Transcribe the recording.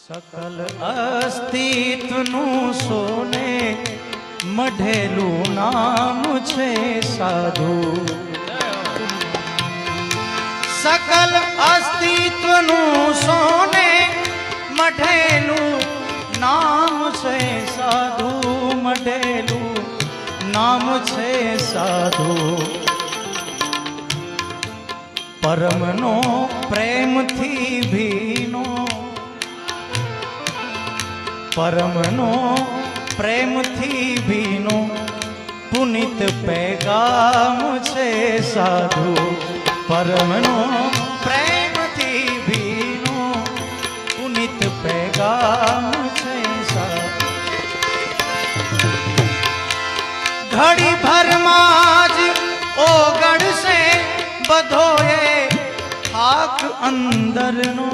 सकल अस्तित्वનું સોને મઢેલું નામ છે સાધુ। सकल अस्तित्वનું સોને મઢેલું નામ છે સાધુ। મઢેલું નામ છે સાધુ। પરમનો પ્રેમથી ભીનો, परमनो प्रेमथी भीनो पुनित पैगाम छे साधु। परमनो प्रेमथी भीनो पुनित पैगाम छे साधु। घड़ी भर माज ओगड़ से बधोए थाक अंदरनो,